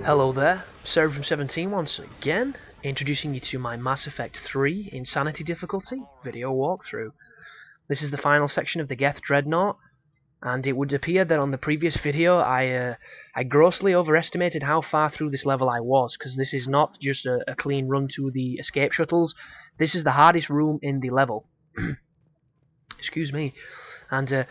Hello there, Server from 17 once again, introducing you to my Mass Effect 3 Insanity difficulty video walkthrough. This is the final section of the Geth Dreadnought, and it would appear that on the previous video I grossly overestimated how far through this level I was, because this is not just a clean run to the escape shuttles. This is the hardest room in the level. Excuse me. And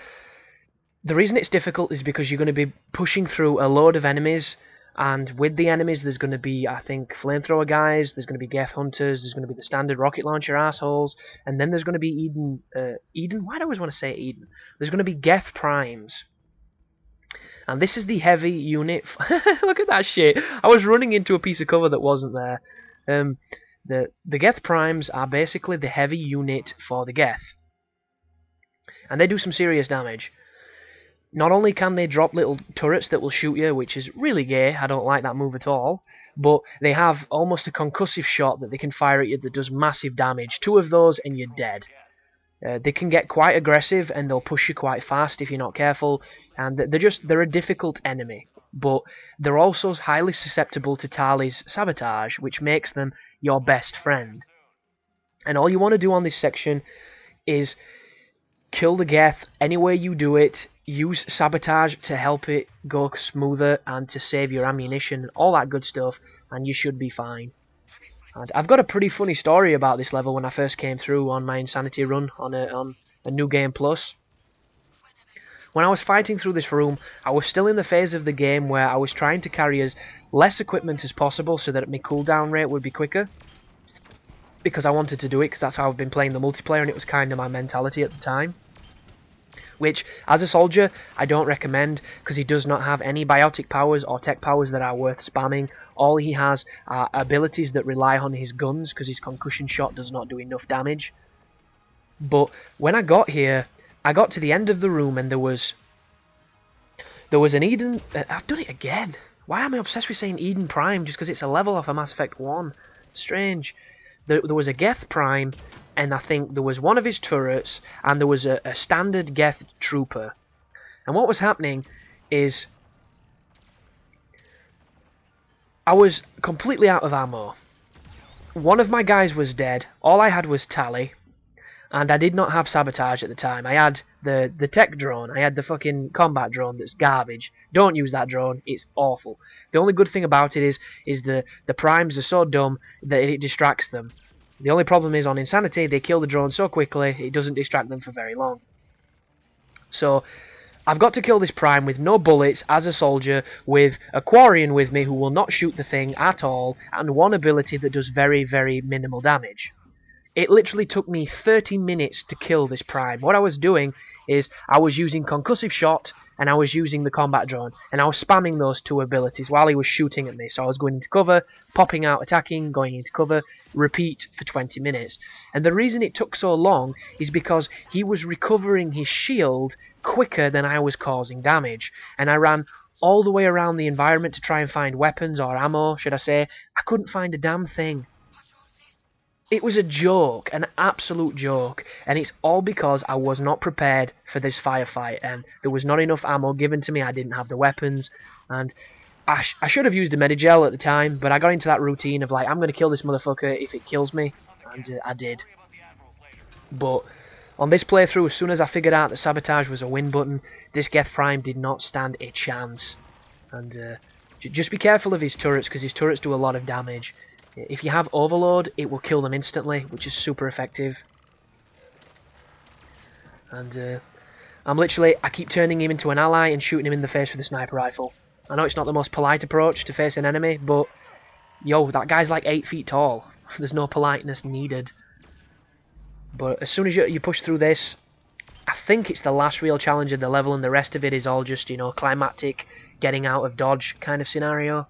the reason it's difficult is because you're going to be pushing through a load of enemies. And with the enemies, there's going to be, I think, flamethrower guys, there's going to be Geth hunters, there's going to be the standard rocket launcher assholes, and then there's going to be Eden? Why do I always want to say Eden? There's going to be Geth primes. And this is the heavy unit. Look at that shit. I was running into a piece of cover that wasn't there. The Geth primes are basically the heavy unit for the Geth. And they do some serious damage. Not only can they drop little turrets that will shoot you, which is really gay, I don't like that move at all, but they have almost a concussive shot that they can fire at you that does massive damage. 2 of those and you're dead. They can get quite aggressive and they'll push you quite fast if you're not careful, and they're a difficult enemy, but they're also highly susceptible to Tali's sabotage, which makes them your best friend. And all you want to do on this section is kill the Geth any way you do it. Use sabotage to help it go smoother and to save your ammunition and all that good stuff, and you should be fine. And I've got a pretty funny story about this level when I first came through on my Insanity run on a New Game Plus. When I was fighting through this room, I was still in the phase of the game where I was trying to carry as less equipment as possible so that my cooldown rate would be quicker. Because I wanted to do it, because that's how I've been playing the multiplayer, and it was kind of my mentality at the time. Which, as a soldier, I don't recommend, because he does not have any biotic powers or tech powers that are worth spamming. All he has are abilities that rely on his guns, because his concussion shot does not do enough damage. But when I got here, I got to the end of the room, and there was an Eden... I've done it again. Why am I obsessed with saying Eden Prime, just because it's a level off of Mass Effect 1? Strange. There was a Geth Prime, and I think there was one of his turrets, and there was a standard Geth trooper. And what was happening is I was completely out of ammo. One of my guys was dead. All I had was Tali, and I did not have sabotage at the time. I had the tech drone. I had the fucking combat drone that's garbage. Don't use that drone. It's awful. The only good thing about it is the primes are so dumb that it distracts them. The only problem is on Insanity, they kill the drone so quickly, it doesn't distract them for very long. So, I've got to kill this prime with no bullets as a soldier, with a Quarian with me who will not shoot the thing at all, and one ability that does very, very minimal damage. It literally took me 30 minutes to kill this prime. What I was doing is I was using concussive shot and I was using the combat drone, and I was spamming those 2 abilities while he was shooting at me. So I was going into cover, popping out, attacking, going into cover, repeat for 20 minutes. And the reason it took so long is because he was recovering his shield quicker than I was causing damage. And I ran all the way around the environment to try and find weapons, or ammo, should I say. I couldn't find a damn thing. It was a joke, an absolute joke, and it's all because I was not prepared for this firefight, and there was not enough ammo given to me. I didn't have the weapons, and I should have used a Medigel at the time, but I got into that routine of like, I'm going to kill this motherfucker if it kills me, and I did. But on this playthrough, as soon as I figured out that sabotage was a win button, this Geth Prime did not stand a chance. And just be careful of his turrets, because his turrets do a lot of damage. If you have Overload, it will kill them instantly, which is super effective. And I keep turning him into an ally and shooting him in the face with a sniper rifle. I know it's not the most polite approach to face an enemy, but yo, that guy's like 8 feet tall. There's no politeness needed. But as soon as you push through this, I think it's the last real challenge of the level, and the rest of it is all just, you know, climactic, getting out of dodge kind of scenario.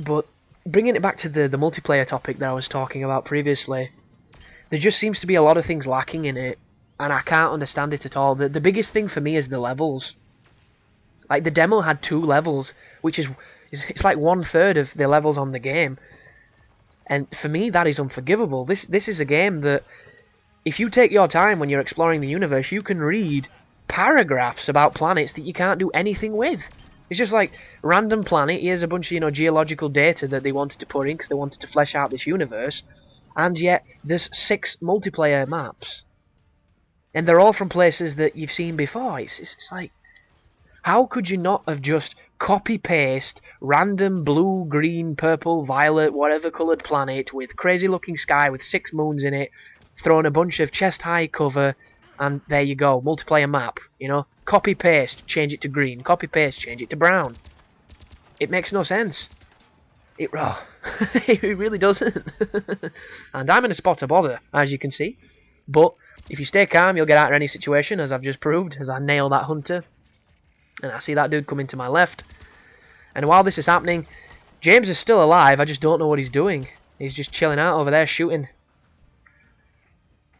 But bringing it back to the multiplayer topic that I was talking about previously, there just seems to be a lot of things lacking in it, and I can't understand it at all. The biggest thing for me is the levels. Like, the demo had 2 levels, which it's like 1/3 of the levels on the game. And for me, that is unforgivable. This is a game that, if you take your time when you're exploring the universe, you can read paragraphs about planets that you can't do anything with. It's just like, random planet, here's a bunch of, geological data that they wanted to put in because they wanted to flesh out this universe, and yet there's 6 multiplayer maps. And they're all from places that you've seen before. It's like, how could you not have just copy-paste random blue, green, purple, violet, whatever coloured planet with crazy-looking sky with 6 moons in it, thrown a bunch of chest-high cover, and there you go, multiplayer map, Copy-paste, change it to green. Copy-paste, change it to brown. It makes no sense. It really doesn't. And I'm in a spot of bother, as you can see. But if you stay calm, you'll get out of any situation, as I've just proved, as I nail that hunter. And I see that dude coming to my left. And while this is happening, James is still alive, I just don't know what he's doing. He's just chilling out over there shooting.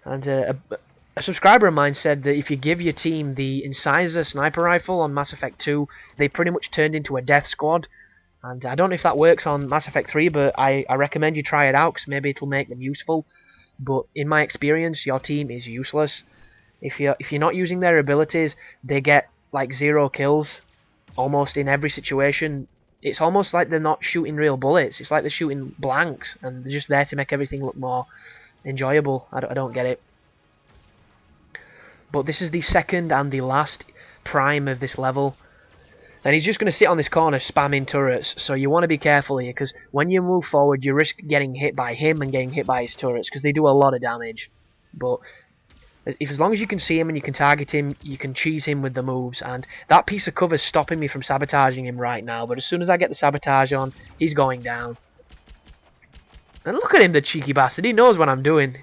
And a subscriber of mine said that if you give your team the Incisor sniper rifle on Mass Effect 2, they pretty much turned into a death squad. And I don't know if that works on Mass Effect 3, but I recommend you try it out, because maybe it'll make them useful. But in my experience, your team is useless. If you're not using their abilities, they get like 0 kills almost in every situation. It's almost like they're not shooting real bullets. It's like they're shooting blanks, and they're just there to make everything look more enjoyable. I don't get it. But this is the second and the last prime of this level. And he's just going to sit on this corner spamming turrets, so you want to be careful here, because when you move forward you risk getting hit by him and getting hit by his turrets, because they do a lot of damage. But as long as you can see him and you can target him, you can cheese him with the moves, and that piece of cover's stopping me from sabotaging him right now, but as soon as I get the sabotage on, he's going down. And look at him, the cheeky bastard, he knows what I'm doing.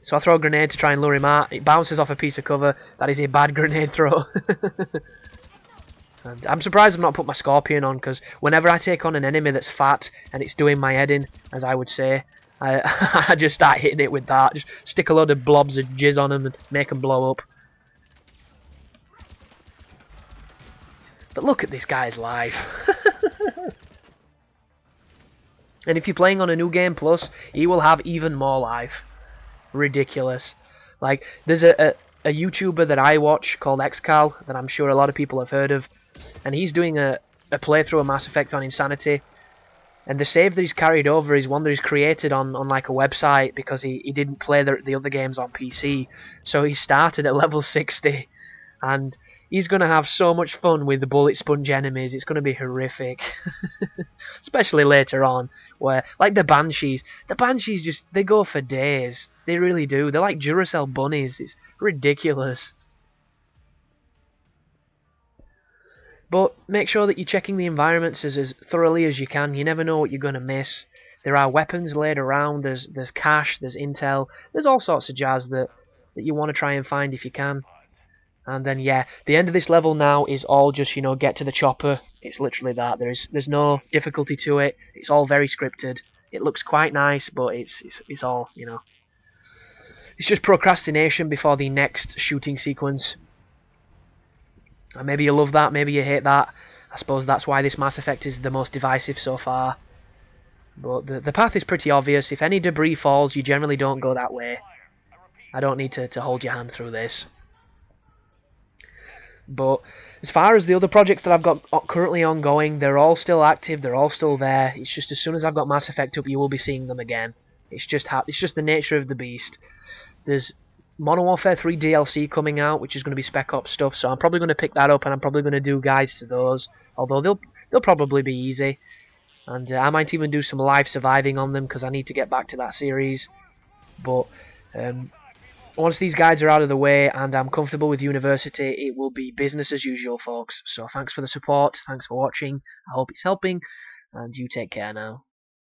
So I throw a grenade to try and lure him out. It bounces off a piece of cover. That is a bad grenade throw. And I'm surprised I've not put my Scorpion on, because whenever I take on an enemy that's fat and it's doing my head in, as I would say, I just start hitting it with that. Just stick a load of blobs of jizz on them and make them blow up. But look at this guy's life. And if you're playing on a New Game Plus, he will have even more life. Ridiculous. Like, there's a YouTuber that I watch called XCal that I'm sure a lot of people have heard of, and he's doing a playthrough of Mass Effect on Insanity, and the save that he's carried over is one that he's created on like a website, because he didn't play the other games on PC, so he started at level 60, and he's going to have so much fun with the bullet sponge enemies. It's going to be horrific. Especially later on, where, like the Banshees just, they go for days. They really do. They're like Duracell bunnies. It's ridiculous. But make sure that you're checking the environments as thoroughly as you can. You never know what you're going to miss. There are weapons laid around. There's cash. There's intel. There's all sorts of jazz that you want to try and find if you can. And then, yeah, the end of this level now is all just, get to the chopper. It's literally that. There's no difficulty to it. It's all very scripted. It looks quite nice, but it's all, It's just procrastination before the next shooting sequence. And maybe you love that, maybe you hate that. I suppose that's why this Mass Effect is the most divisive so far. But the path is pretty obvious. If any debris falls, you generally don't go that way. I don't need to hold your hand through this. But as far as the other projects that I've got currently ongoing, they're all still active, they're all still there. It's just as soon as I've got Mass Effect up, you will be seeing them again. It's just the nature of the beast. There's Modern Warfare 3 DLC coming out, which is going to be Spec Ops stuff, so I'm probably going to pick that up, and I'm probably going to do guides to those, although they'll probably be easy. And I might even do some live surviving on them, because I need to get back to that series. But once these guides are out of the way and I'm comfortable with university, it will be business as usual, folks. So thanks for the support, thanks for watching, I hope it's helping, and you take care now.